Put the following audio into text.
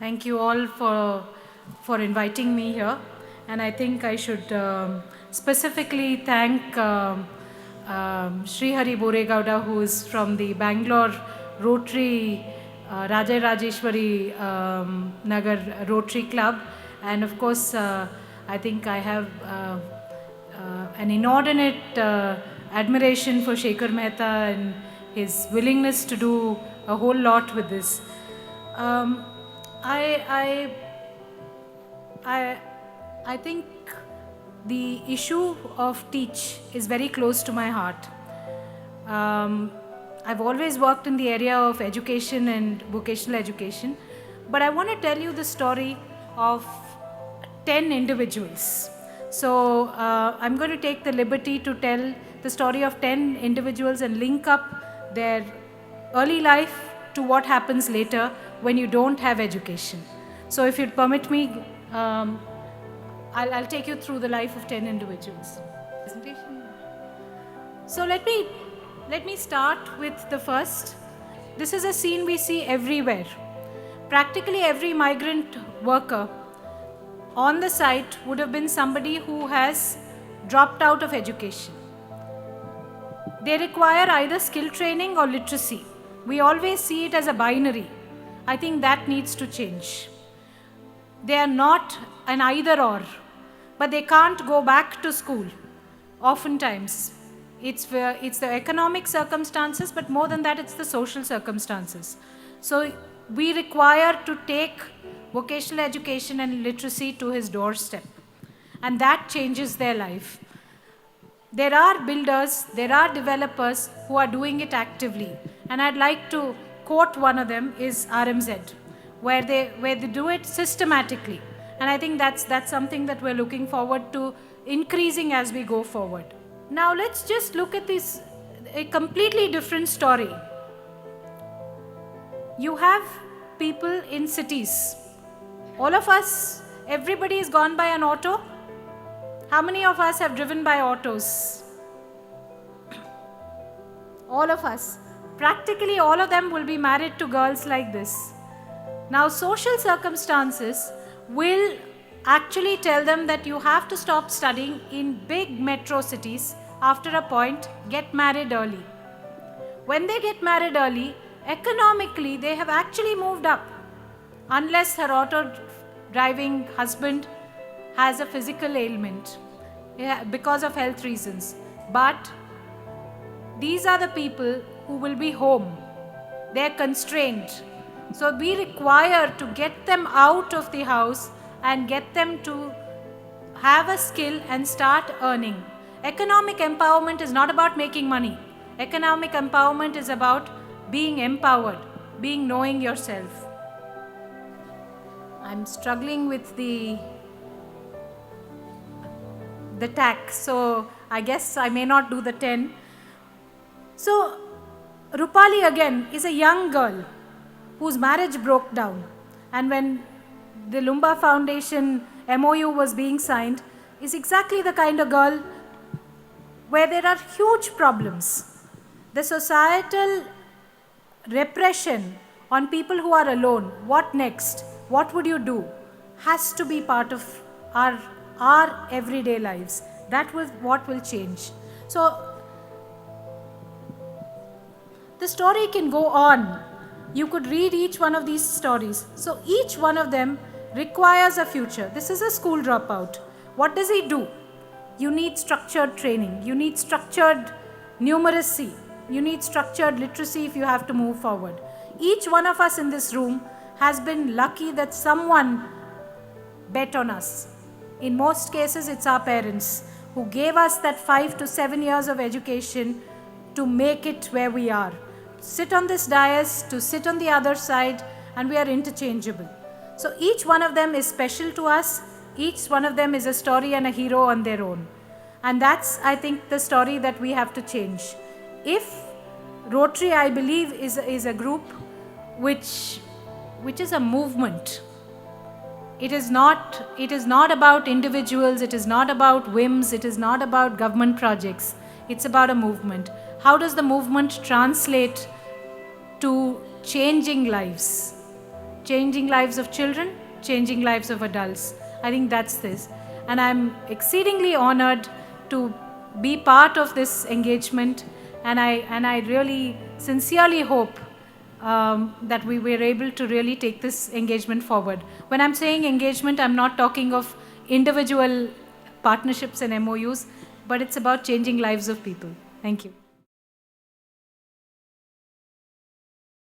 Thank you all for inviting me here. And I think I should specifically thank Sri Hari Boregowda, who is from the Bangalore Rotary Raja Rajeshwari Nagar Rotary Club. And of course, I think I have an inordinate admiration for Shekhar Mehta and his willingness to do a whole lot with this. Um, I, I, I think the issue of teach is very close to my heart. I've always worked in the area of education and vocational education, but I want to tell you the story of 10 individuals. So I'm going to take the liberty to tell the story of 10 individuals and link up their early life to what happens later when you don't have education. So if you'd permit me, I'll take you through the life of 10 individuals. So let me start with the first. This is a scene we see everywhere. Practically every migrant worker on the site would have been somebody who has dropped out of education. They require either skill training or literacy. We always see it as a binary. I think that needs to change. They are not an either or, but they can't go back to school. Oftentimes, it's the economic circumstances, but more than that, it's the social circumstances. So we require to take vocational education and literacy to his doorstep, and that changes their life. There are builders, there are developers who are doing it actively, and I'd like to quote one of them is RMZ, where they do it systematically, and I think that's something that we're looking forward to increasing as we go forward. Now let's just look at a completely different story. You have people in cities. All of us, everybody has gone by an auto. How many of us have driven by autos? All of us. Practically all of them will be married to girls like this. Now social circumstances will actually tell them that you have to stop studying in big metro cities after a point, get married early. When they get married early, economically they have actually moved up, unless her auto driving husband has a physical ailment because of health reasons. But these are the people who will be home. They are constrained. So we require to get them out of the house and get them to have a skill and start earning. Economic empowerment is not about making money. Economic empowerment is about being empowered, knowing yourself. I'm struggling with the tack, so I guess I may not do the 10. So Rupali again is a young girl whose marriage broke down, and when the Lumba Foundation MOU was being signed, is exactly the kind of girl where there are huge problems. The societal repression on people who are alone, what next? What would you do? Has to be part of our everyday lives. That was what will change. So the story can go on. You could read each one of these stories. So each one of them requires a future. This is a school dropout. What does he do? You need structured training. You need structured numeracy. You need structured literacy if you have to move forward. Each one of us in this room has been lucky that someone bet on us. In most cases, it's our parents who gave us that 5 to 7 years of education to make it where we are. Sit on this dais, to sit on the other side, and we are interchangeable. So each one of them is special to us. Each one of them is a story and a hero on their own. And that's, I think, the story that we have to change. If Rotary, I believe, is a group which is a movement. It is not about individuals, it is not about whims, it is not about government projects. It's about a movement. How does the movement translate to changing lives? changing lives of children, changing lives of adults. I think that's this. And I'm exceedingly honored to be part of this engagement, and I really sincerely hope that we were able to really take this engagement forward. When I'm saying engagement, I'm not talking of individual partnerships and MOUs, but it's about changing lives of people. Thank you.